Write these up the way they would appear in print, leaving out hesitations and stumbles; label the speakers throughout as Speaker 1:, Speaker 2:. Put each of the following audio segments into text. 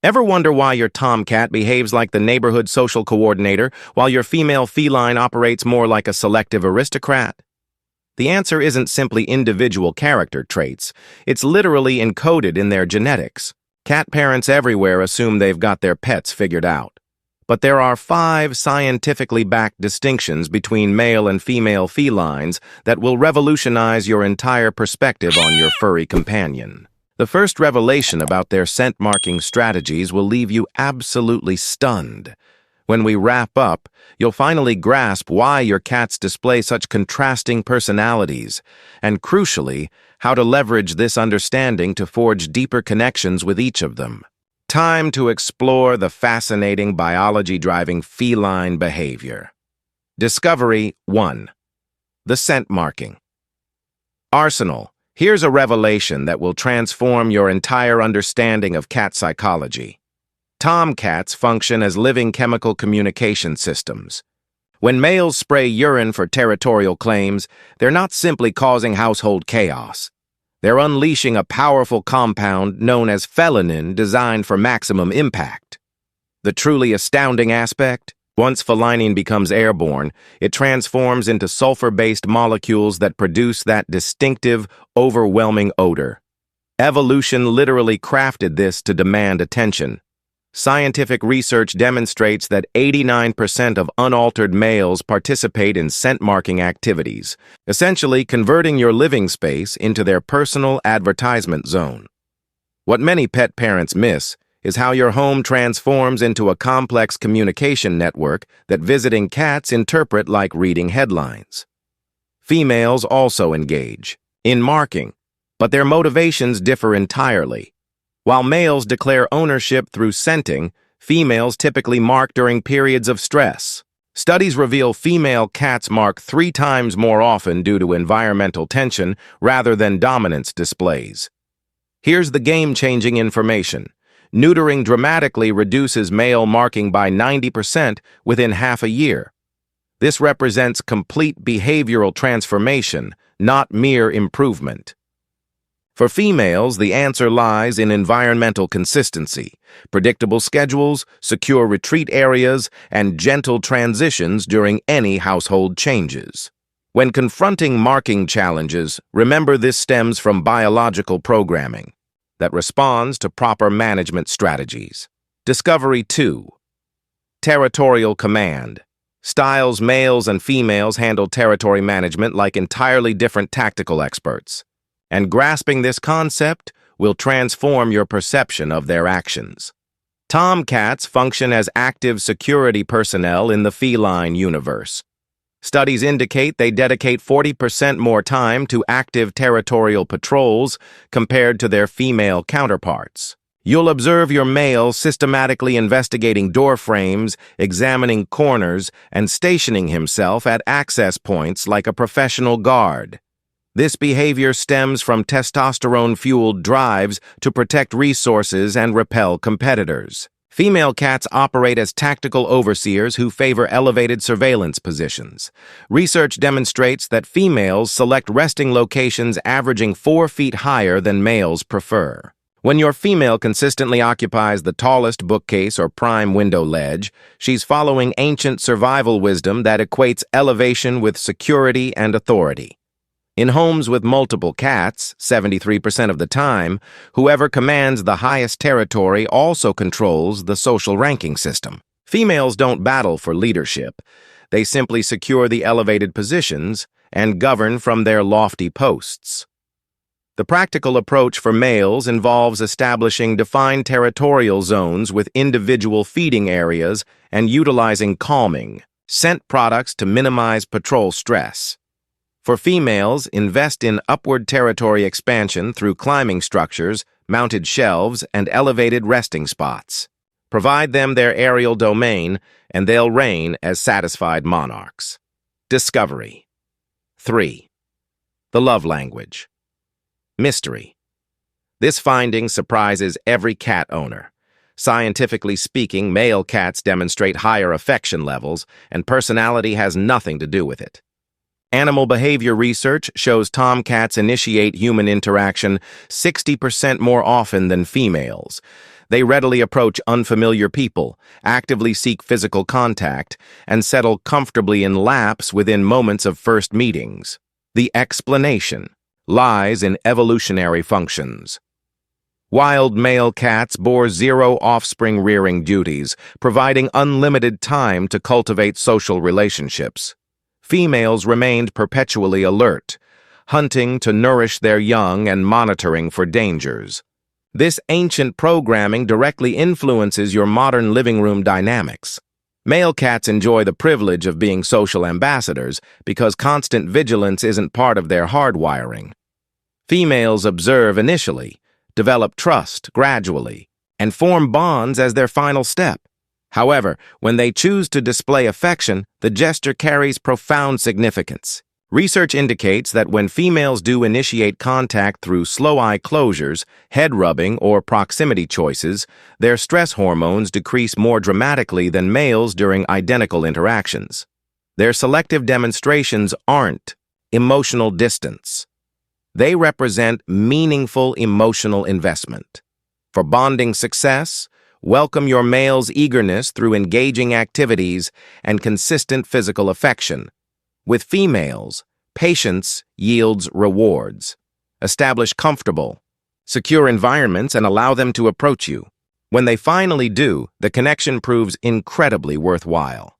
Speaker 1: Ever wonder why your tomcat behaves like the neighborhood social coordinator while your female feline operates more like a selective aristocrat? The answer isn't simply individual character traits. It's literally encoded in their genetics. Cat parents everywhere assume they've got their pets figured out. But there are 5 scientifically backed distinctions between male and female felines that will revolutionize your entire perspective on your furry companion. The first revelation about their scent marking strategies will leave you absolutely stunned. When we wrap up, you'll finally grasp why your cats display such contrasting personalities, and crucially, how to leverage this understanding to forge deeper connections with each of them. Time to explore the fascinating biology-driving feline behavior. Discovery 1. The scent marking. Arsenal. Here's a revelation that will transform your entire understanding of cat psychology. Tomcats function as living chemical communication systems. When males spray urine for territorial claims, they're not simply causing household chaos. They're unleashing a powerful compound known as felanin designed for maximum impact. The truly astounding aspect? Once felinine becomes airborne, it transforms into sulfur-based molecules that produce that distinctive, overwhelming odor. Evolution literally crafted this to demand attention. Scientific research demonstrates that 89% of unaltered males participate in scent-marking activities, essentially converting your living space into their personal advertisement zone. What many pet parents miss is how your home transforms into a complex communication network that visiting cats interpret like reading headlines. Females also engage in marking, but their motivations differ entirely. While males declare ownership through scenting, females typically mark during periods of stress. Studies reveal female cats mark 3 times more often due to environmental tension rather than dominance displays. Here's the game-changing information. Neutering dramatically reduces male marking by 90% within half a year. This represents complete behavioral transformation, not mere improvement. For females, the answer lies in environmental consistency, predictable schedules, secure retreat areas, and gentle transitions during any household changes. When confronting marking challenges, remember this stems from biological programming that responds to proper management strategies. Discovery 2. Territorial command. Styles males and females handle territory management like entirely different tactical experts. And grasping this concept will transform your perception of their actions. Tomcats function as active security personnel in the feline universe. Studies indicate they dedicate 40% more time to active territorial patrols compared to their female counterparts. You'll observe your male systematically investigating door frames, examining corners, and stationing himself at access points like a professional guard. This behavior stems from testosterone-fueled drives to protect resources and repel competitors. Female cats operate as tactical overseers who favor elevated surveillance positions. Research demonstrates that females select resting locations averaging 4 feet higher than males prefer. When your female consistently occupies the tallest bookcase or prime window ledge, she's following ancient survival wisdom that equates elevation with security and authority. In homes with multiple cats, 73% of the time, whoever commands the highest territory also controls the social ranking system. Females don't battle for leadership. They simply secure the elevated positions and govern from their lofty posts. The practical approach for males involves establishing defined territorial zones with individual feeding areas and utilizing calming, scent products to minimize patrol stress. For females, invest in upward territory expansion through climbing structures, mounted shelves, and elevated resting spots. Provide them their aerial domain, and they'll reign as satisfied monarchs. Discovery 3. The love language. Mystery. This finding surprises every cat owner. Scientifically speaking, male cats demonstrate higher affection levels, and personality has nothing to do with it. Animal behavior research shows tomcats initiate human interaction 60% more often than females. They readily approach unfamiliar people, actively seek physical contact, and settle comfortably in laps within moments of first meetings. The explanation lies in evolutionary functions. Wild male cats bore zero offspring rearing duties, providing unlimited time to cultivate social relationships. Females remained perpetually alert, hunting to nourish their young and monitoring for dangers. This ancient programming directly influences your modern living room dynamics. Male cats enjoy the privilege of being social ambassadors because constant vigilance isn't part of their hardwiring. Females observe initially, develop trust gradually, and form bonds as their final step. However, when they choose to display affection, the gesture carries profound significance. Research indicates that when females do initiate contact through slow eye closures, head rubbing, or proximity choices, their stress hormones decrease more dramatically than males during identical interactions. Their selective demonstrations aren't emotional distance. They represent meaningful emotional investment. For bonding success, welcome your male's eagerness through engaging activities and consistent physical affection. With females, patience yields rewards. Establish comfortable, secure environments and allow them to approach you. When they finally do, the connection proves incredibly worthwhile.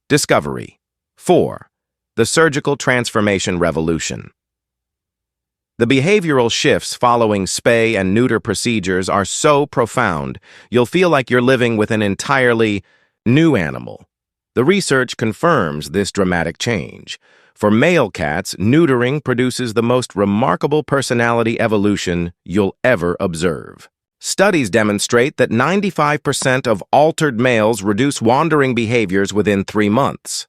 Speaker 1: Discovery 4. The surgical transformation revolution. The behavioral shifts following spay and neuter procedures are so profound, you'll feel like you're living with an entirely new animal. The research confirms this dramatic change. For male cats, neutering produces the most remarkable personality evolution you'll ever observe. Studies demonstrate that 95% of altered males reduce wandering behaviors within 3 months.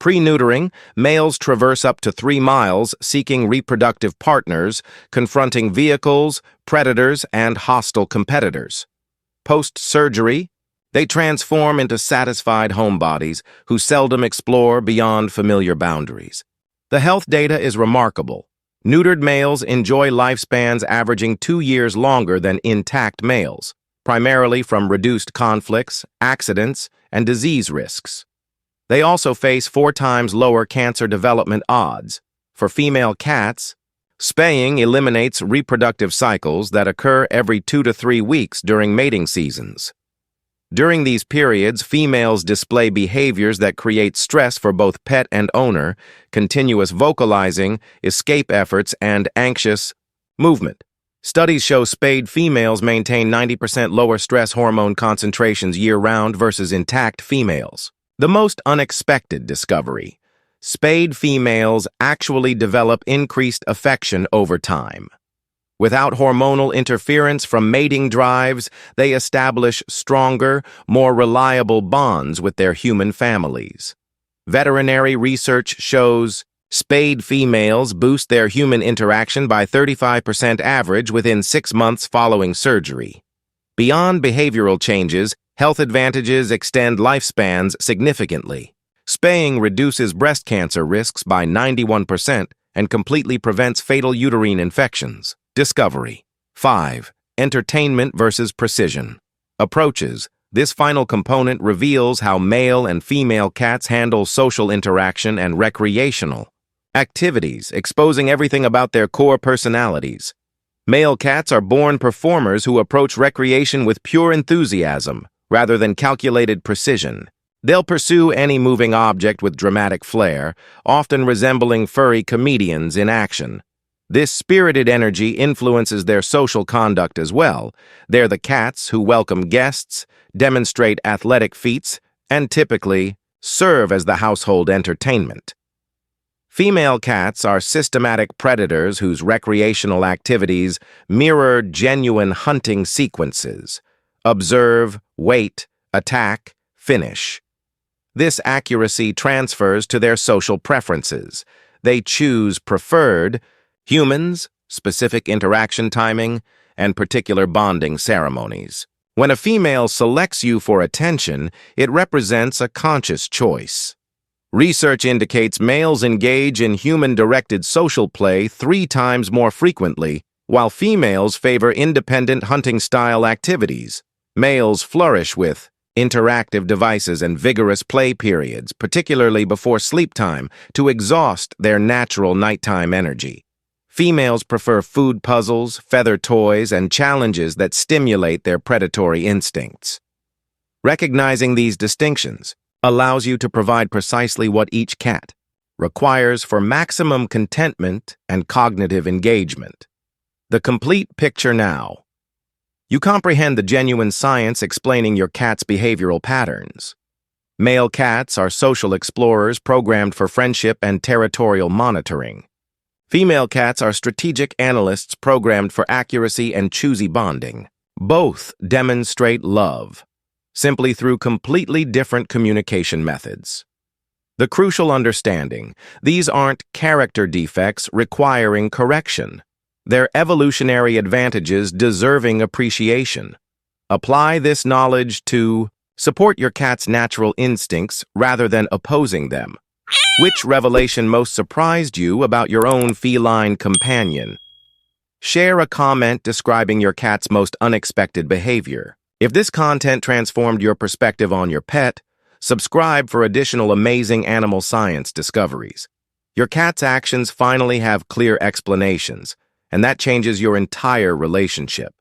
Speaker 1: Pre-neutering, males traverse up to 3 miles seeking reproductive partners, confronting vehicles, predators, and hostile competitors. Post-surgery, they transform into satisfied homebodies who seldom explore beyond familiar boundaries. The health data is remarkable. Neutered males enjoy lifespans averaging 2 years longer than intact males, primarily from reduced conflicts, accidents, and disease risks. They also face 4 times lower cancer development odds. For female cats, spaying eliminates reproductive cycles that occur every 2 to 3 weeks during mating seasons. During these periods, females display behaviors that create stress for both pet and owner, continuous vocalizing, escape efforts, and anxious movement. Studies show spayed females maintain 90% lower stress hormone concentrations year-round versus intact females. The most unexpected discovery: spayed females actually develop increased affection over time. Without hormonal interference from mating drives, they establish stronger, more reliable bonds with their human families. Veterinary research shows spayed females boost their human interaction by 35% average within 6 months following surgery. Beyond behavioral changes, health advantages extend lifespans significantly. Spaying reduces breast cancer risks by 91% and completely prevents fatal uterine infections. Discovery 5. Entertainment versus precision. Approaches. This final component reveals how male and female cats handle social interaction and recreational activities, exposing everything about their core personalities. Male cats are born performers who approach recreation with pure enthusiasm, rather than calculated precision. They'll pursue any moving object with dramatic flair, often resembling furry comedians in action. This spirited energy influences their social conduct as well. They're the cats who welcome guests, demonstrate athletic feats, and typically serve as the household entertainment. Female cats are systematic predators whose recreational activities mirror genuine hunting sequences: observe, wait, attack, finish. This accuracy transfers to their social preferences. They choose preferred humans, specific interaction timing, and particular bonding ceremonies. When a female selects you for attention, it represents a conscious choice. Research indicates males engage in human-directed social play 3 times more frequently While females favor independent hunting-style activities, males flourish with interactive devices and vigorous play periods, particularly before sleep time, to exhaust their natural nighttime energy. Females prefer food puzzles, feather toys, and challenges that stimulate their predatory instincts. Recognizing these distinctions allows you to provide precisely what each cat requires for maximum contentment and cognitive engagement. The complete picture now. You comprehend the genuine science explaining your cat's behavioral patterns. Male cats are social explorers programmed for friendship and territorial monitoring. Female cats are strategic analysts programmed for accuracy and choosy bonding. Both demonstrate love, simply through completely different communication methods. The crucial understanding: these aren't character defects requiring correction. They're evolutionary advantages deserving appreciation. Apply this knowledge to support your cat's natural instincts rather than opposing them. Which revelation most surprised you about your own feline companion? Share a comment describing your cat's most unexpected behavior. If this content transformed your perspective on your pet, subscribe for additional amazing animal science discoveries. Your cat's actions finally have clear explanations, and that changes your entire relationship.